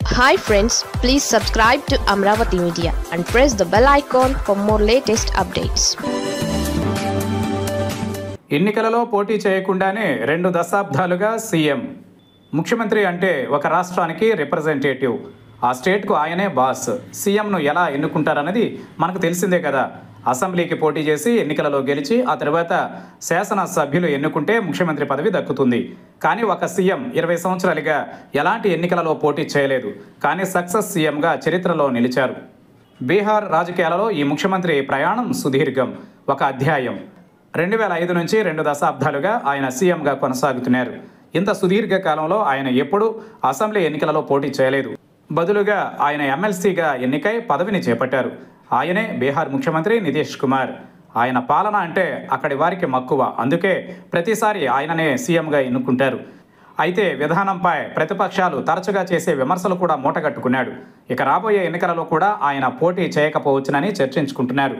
Hi friends, please subscribe to Amravati Media and press the bell icon for more latest updates. ఎన్నికలలో పోటీ చేయకుండానే 2 దశాబ్దాలుగా CM. ముఖ్యమంత్రి అంటే ఒక రాష్ట్రానికి రిప్రజెంటేటివ్. ఆ స్టేట్కు ఆయనే బాస్. సీఎంను ఎలా ఎన్నుకుంటారన్నది మనకు తెలిసిందే కదా. అసెంబ్లీకి పోటీ చేసి ఎన్నికలలో గెలిచి ఆ తర్వాత శాసనసభ్యులు ఎన్నుకుంటే ముఖ్యమంత్రి పదవి దక్కుతుంది. కానీ ఒక సీఎం 20 సంవత్సరాలుగా ఎలాంటి ఎన్నికలలో పోటీ చేయలేదు. కానీ సక్సెస్ సీఎంగా చరిత్రలో నిలిచారు. బీహార్ రాజకీయాలలో ఈ ముఖ్యమంత్రి ప్రయాణం సుదీర్ఘం. ఒక అధ్యాయం. 2005 నుంచి 2 దశాబ్దాలుగా ఆయన సీఎంగా కొనసాగుతున్నారు. ఇంత సుదీర్ఘ కాలంలో ఆయన ఎప్పుడూ అసెంబ్లీ ఎన్నికలలో పోటీ చేయలేదు. బదులుగా ఆయన ఎమ్మెల్సీగా ఎన్నికై పదవిని చేపట్టారు. ఆయనే బీహార్ ముఖ్యమంత్రి నితీష్ కుమార్. ఆయన పాలన అంటే అక్కడి వారికి మక్కువ. అందుకే ప్రతిసారి ఆయననే సీఎంగా ఎన్నుకుంటారు. అయితే విధానంపై ప్రతిపక్షాలు తరచుగా చేసే విమర్శలు కూడా మూటగట్టుకున్నాడు. ఇక రాబోయే ఎన్నికలలో కూడా ఆయన పోటీ చేయకపోవచ్చునని చర్చించుకుంటున్నారు.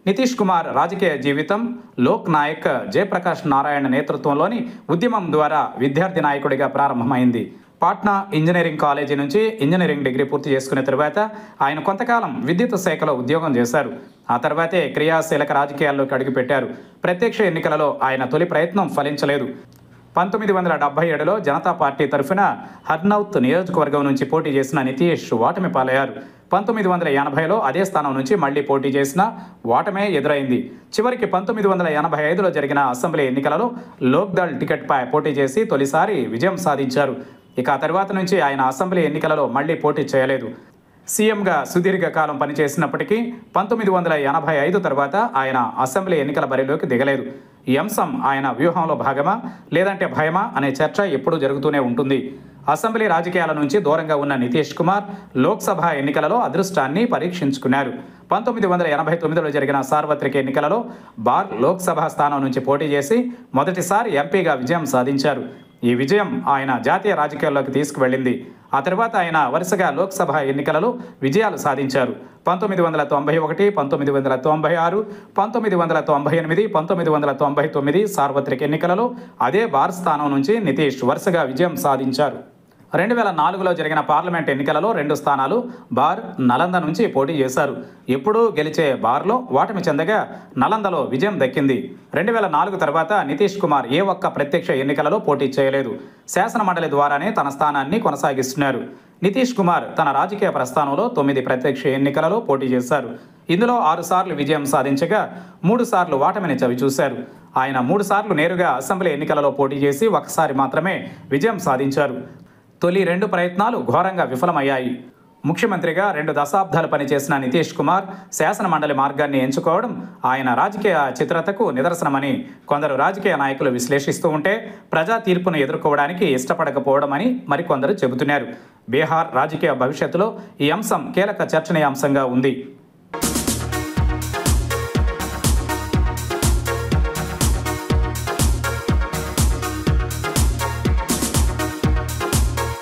నితీష్ కుమార్ రాజకీయ జీవితం లోక్ నాయక్ జయప్రకాష్ నారాయణ నేతృత్వంలోని ఉద్యమం ద్వారా విద్యార్థి నాయకుడిగా ప్రారంభమైంది. పాట్నా ఇంజనీరింగ్ కాలేజీ నుంచి ఇంజనీరింగ్ డిగ్రీ పూర్తి చేసుకున్న తరువాత ఆయన కొంతకాలం విద్యుత్ శాఖలో ఉద్యోగం చేశారు. ఆ తర్వాతే క్రియాశీలక రాజకీయాల్లోకి అడుగుపెట్టారు. ప్రత్యక్ష ఎన్నికలలో ఆయన తొలి ప్రయత్నం ఫలించలేదు. 1977లో జనతా పార్టీ తరఫున హర్నౌత్ నియోజకవర్గం నుంచి పోటీ చేసిన నితీష్ ఓటమి పాలయ్యారు. 1980లో అదే స్థానం నుంచి మళ్లీ పోటీ చేసినా ఓటమే ఎదురైంది. చివరికి 1985లో జరిగిన అసెంబ్లీ ఎన్నికలలో లోక్దళ్ టికెట్పై పోటీ చేసి తొలిసారి విజయం సాధించారు. ఇక ఆ తర్వాత నుంచి ఆయన అసెంబ్లీ ఎన్నికలలో మళ్లీ పోటీ చేయలేదు. సీఎంగా సుదీర్ఘకాలం పనిచేసినప్పటికీ 1985 తర్వాత ఆయన అసెంబ్లీ ఎన్నికల బరిలోకి దిగలేదు. ఈ అంశం ఆయన వ్యూహంలో భాగమా లేదంటే భయమా అనే చర్చ ఎప్పుడూ జరుగుతూనే ఉంటుంది. అసెంబ్లీ రాజకీయాల నుంచి దూరంగా ఉన్న నితీష్ కుమార్ లోక్సభ ఎన్నికలలో అదృష్టాన్ని పరీక్షించుకున్నారు. 1989లో జరిగిన సార్వత్రిక ఎన్నికలలో బార్ లోక్సభ స్థానం నుంచి పోటీ చేసి మొదటిసారి ఎంపీగా విజయం సాధించారు. ఈ విజయం ఆయన జాతీయ రాజకీయాల్లోకి తీసుకువెళ్ళింది. ఆ తర్వాత ఆయన వరుసగా లోక్సభ ఎన్నికలలో విజయాలు సాధించారు. 1991, 1996, 1998, 1999 సార్వత్రిక ఎన్నికలలో అదే బార్ స్థానం నుంచి నితీష్ వరుసగా విజయం సాధించారు. 2004లో జరిగిన పార్లమెంట్ ఎన్నికలలో 2 స్థానాలు బార్, నలంద నుంచి పోటీ చేశారు. ఎప్పుడూ గెలిచే బార్లో ఓటమి చెందగా నలందలో విజయం దక్కింది. 2004 తర్వాత నితీష్ కుమార్ ఏ ఒక్క ప్రత్యక్ష ఎన్నికలలో పోటీ చేయలేదు. శాసనమండలి ద్వారానే తన స్థానాన్ని కొనసాగిస్తున్నారు. నితీష్ కుమార్ తన రాజకీయ ప్రస్థానంలో 9 ప్రత్యక్ష ఎన్నికలలో పోటీ చేశారు. ఇందులో 6 సార్లు విజయం సాధించగా 3 సార్లు ఓటమిని చవిచూశారు. ఆయన 3 సార్లు నేరుగా అసెంబ్లీ ఎన్నికలలో పోటీ చేసి ఒకసారి మాత్రమే విజయం సాధించారు. తొలి 2 ప్రయత్నాలు ఘోరంగా విఫలమయ్యాయి. ముఖ్యమంత్రిగా 2 దశాబ్దాలు పనిచేసిన నితీష్ కుమార్ శాసన మండలి మార్గాన్ని ఎంచుకోవడం ఆయన రాజకీయ చిత్రతకు నిదర్శనమని కొందరు రాజకీయ నాయకులు విశ్లేషిస్తూ ఉంటే, ప్రజా తీర్పును ఎదుర్కోవడానికి ఇష్టపడకపోవడం అని మరికొందరు చెబుతున్నారు. బీహార్ రాజకీయ భవిష్యత్తులో ఈ అంశం కీలక చర్చనీయాంశంగా ఉంది.